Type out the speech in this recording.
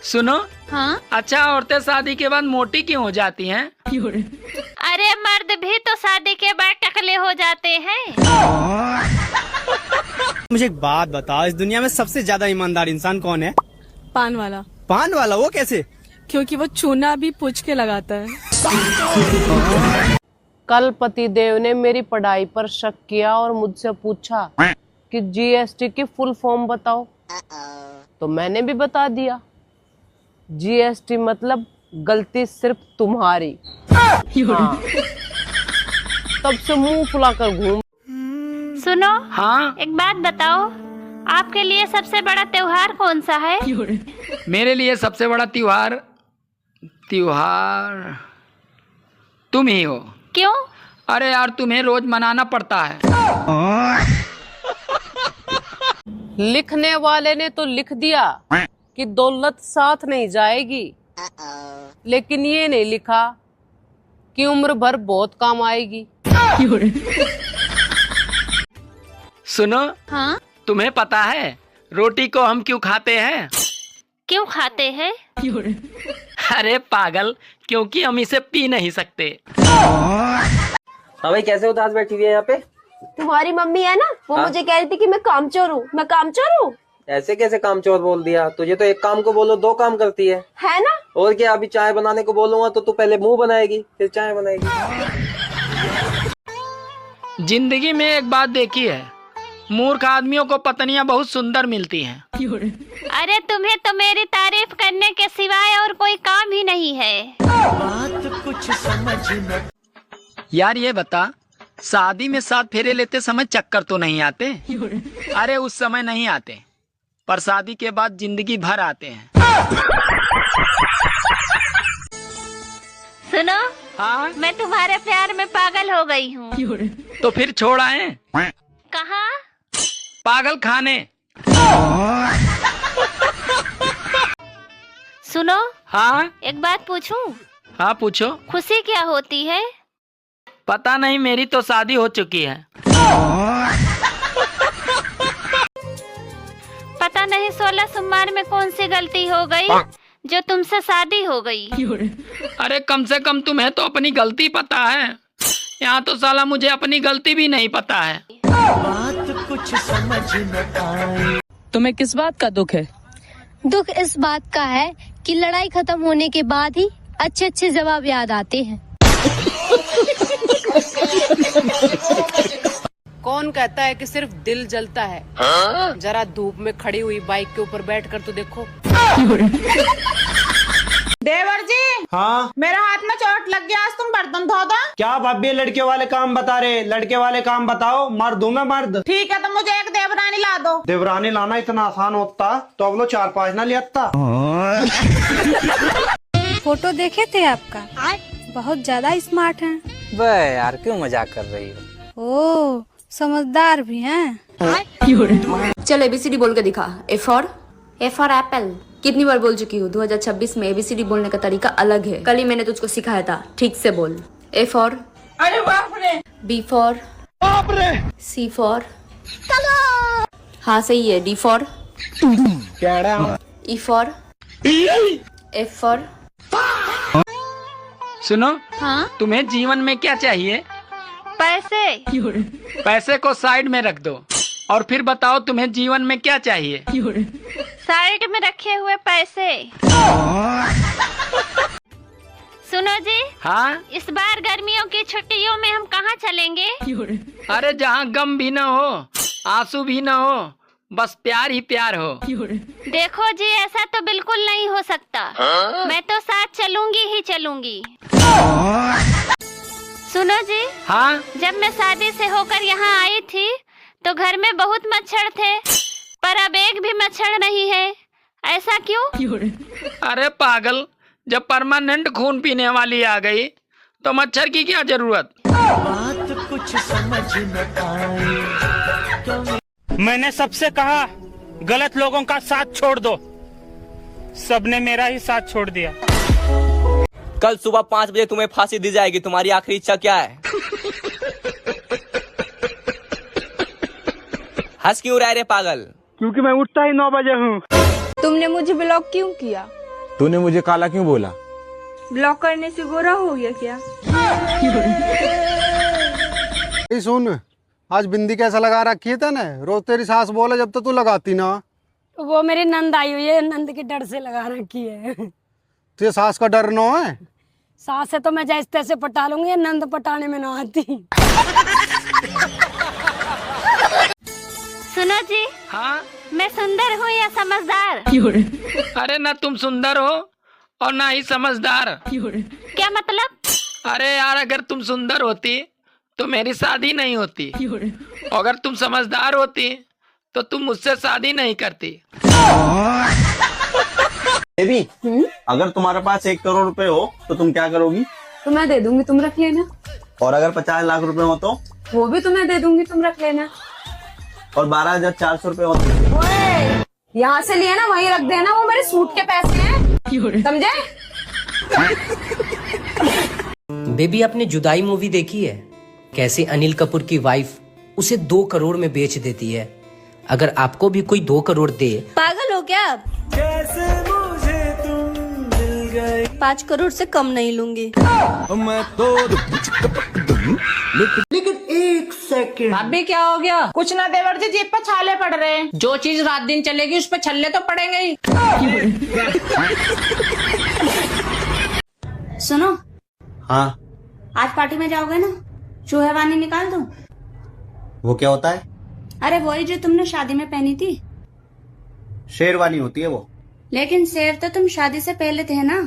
सुनो। हाँ? अच्छा, औरतें शादी के बाद मोटी क्यों हो जाती हैं? अरे मर्द भी तो शादी के बाद टकले हो जाते हैं। मुझे एक बात बताओ, इस दुनिया में सबसे ज्यादा ईमानदार इंसान कौन है? पान वाला। पान वाला? वो कैसे? क्योंकि वो चूना भी पूछ के लगाता है। कल पतिदेव ने मेरी पढ़ाई पर शक किया और मुझसे पूछा कि जीएसटी की फुल फॉर्म बताओ, तो मैंने भी बता दिया। जीएसटी मतलब गलती सिर्फ तुम्हारी। हाँ। तब से मुंह फुलाकर घूम। सुनो। हाँ? एक बात बताओ, आपके लिए सबसे बड़ा त्योहार कौन सा है? मेरे लिए सबसे बड़ा त्योहार तुम ही हो। क्यों? अरे यार, तुम्हें रोज मनाना पड़ता है। लिखने वाले ने तो लिख दिया कि दौलत साथ नहीं जाएगी, लेकिन ये नहीं लिखा कि उम्र भर बहुत काम आएगी। सुनो। हाँ? तुम्हें पता है रोटी को हम क्यों खाते हैं? क्यों खाते हैं? अरे पागल, क्योंकि हम इसे पी नहीं सकते। हाँ भाई, कैसे उदास बैठी हुई है यहाँ पे? तुम्हारी मम्मी है ना, वो मुझे कह रही थी कि मैं कामचोर हूँ। मैं कामचोर हूँ? ऐसे कैसे कामचोर बोल दिया? तुझे तो एक काम को बोलो दो काम करती है ना? और क्या, अभी चाय बनाने को बोलूंगा तो तू पहले मुंह बनाएगी फिर चाय बनाएगी। जिंदगी में एक बात देखी है, मूर्ख आदमियों को पत्नियां बहुत सुंदर मिलती हैं। अरे तुम्हें तो मेरी तारीफ करने के सिवाय और कोई काम ही नहीं है। बात कुछ समझ में। यार ये बता, शादी में 7 फेरे लेते समय चक्कर तो नहीं आते? अरे उस समय नहीं आते, पर शादी के बाद जिंदगी भर आते हैं। सुनो। हाँ? मैं तुम्हारे प्यार में पागल हो गई हूँ। तो फिर छोड़ आए? कहाँ? पागल खाने। सुनो। हाँ? एक बात पूछूं? हाँ पूछो। खुशी क्या होती है? पता नहीं, मेरी तो शादी हो चुकी है। पता नहीं 16 सोमवार में कौन सी गलती हो गई जो तुमसे शादी हो गई। अरे कम से कम तुम्हें तो अपनी गलती पता है, यहाँ तो साला मुझे अपनी गलती भी नहीं पता है। बात कुछ समझ में आए। तुम्हें किस बात का दुख है? दुख इस बात का है कि लड़ाई खत्म होने के बाद ही अच्छे अच्छे जवाब याद आते हैं। कौन कहता है कि सिर्फ दिल जलता है? जरा धूप में खड़ी हुई बाइक के ऊपर बैठकर तो देखो। देवर जी। हाँ? मेरे हाथ में चोट लग गया, आज तुम बर्तन धो दो। क्या भाभी लड़के वाले काम बता रहे? लड़के वाले काम बताओ, मर्द हूँ मैं मर्द। ठीक है, तो मुझे एक देवरानी ला दो। देवरानी लाना इतना आसान होता तो अब लो 4-5 ना लिया। फोटो देखे थे आपका, बहुत ज्यादा स्मार्ट हैं। बे यार, क्यों मजाक कर रही हो? ओह, समझदार भी हैं। चल ABCD बोल के दिखा। A for Apple. कितनी बार बोल चुकी हूँ, 2026 में ABCD बोलने का तरीका अलग है। कल ही मैंने तुझको सिखाया था, ठीक से बोल। A for अरे बाप रे। B for बाप रे। C for हाँ सही है। D for E for F for सुनो। हाँ? तुम्हें जीवन में क्या चाहिए? पैसे। पैसे को साइड में रख दो और फिर बताओ तुम्हें जीवन में क्या चाहिए? साइड में रखे हुए पैसे। सुनो जी। हाँ? इस बार गर्मियों की छुट्टियों में हम कहाँ चलेंगे? अरे जहाँ गम भी न हो, आंसू भी न हो, बस प्यार ही प्यार हो। देखो जी, ऐसा तो बिल्कुल नहीं हो सकता। मैं तो साथ चलूंगी ही चलूंगी। सुनो जी। हाँ? जब मैं शादी से होकर यहाँ आई थी तो घर में बहुत मच्छर थे, पर अब एक भी मच्छर नहीं है। ऐसा क्यों? अरे पागल, जब परमानेंट खून पीने वाली आ गई तो मच्छर की क्या जरूरत? बात कुछ समझ में आए। मैंने सबसे कहा गलत लोगों का साथ छोड़ दो, सबने मेरा ही साथ छोड़ दिया। कल सुबह 5 बजे तुम्हें फांसी दी जाएगी, तुम्हारी आखिरी इच्छा क्या है? हंस क्यों रहा रे पागल? क्योंकि मैं उठता ही 9 बजे हूँ। तुमने मुझे ब्लॉक क्यों किया? तूने मुझे काला क्यों बोला? ब्लॉक करने से गोरा हो गया क्या? सुन, आज बिंदी कैसा लगा रखी है तने? रोज तेरी सास बोले जब तक तू लगाती ना। वो मेरी नंद आई हुई है, नंद के डर से लगा रखी है। तुझे सास का डर न है? सास है तो मैं जैसे तैसे पटा लूंगी, नंद पटाने में ना आती। सुनो जी, हाँ? मैं सुंदर हूँ या समझदार? अरे ना तुम सुंदर हो और ना ही समझदार। क्या मतलब? अरे यार, अगर तुम सुंदर होती तो मेरी शादी नहीं होती, और अगर तुम समझदार होती तो तुम मुझसे शादी नहीं करती। बेबी, अगर तुम्हारे पास 1 करोड़ रुपए हो तो तुम क्या करोगी? तो मैं दे दूंगी, तुम रख लेना। और अगर 50 लाख रुपए हो तो? वो भी तुम्हें दे दूंगी, तुम रख लेना। और 12,400 रुपए हो तो? यहाँ से लिए ना वहीं रख देना, वो मेरे सूट के पैसे हैं, समझे? बेबी, आपने जुदाई मूवी देखी है? कैसे अनिल कपूर की वाइफ उसे 2 करोड़ में बेच देती है। अगर आपको भी कोई 2 करोड़ दे। पागल हो क्या आप? 5 करोड़ से कम नहीं लूंगी। लेकिन 1 सेकंड। अभी क्या हो गया? कुछ ना देवर जी, जीप पर छाले पड़ रहे हैं। जो चीज रात दिन चलेगी उस पर छल्ले तो पड़ेंगे ही। सुनो, हाँ, आज पार्टी में जाओगे ना? चूहेवानी निकाल दूं? वो क्या होता है? अरे वही जो तुमने शादी में पहनी थी। शेरवानी होती है वो। लेकिन शेर तो तुम शादी से पहले थे ना।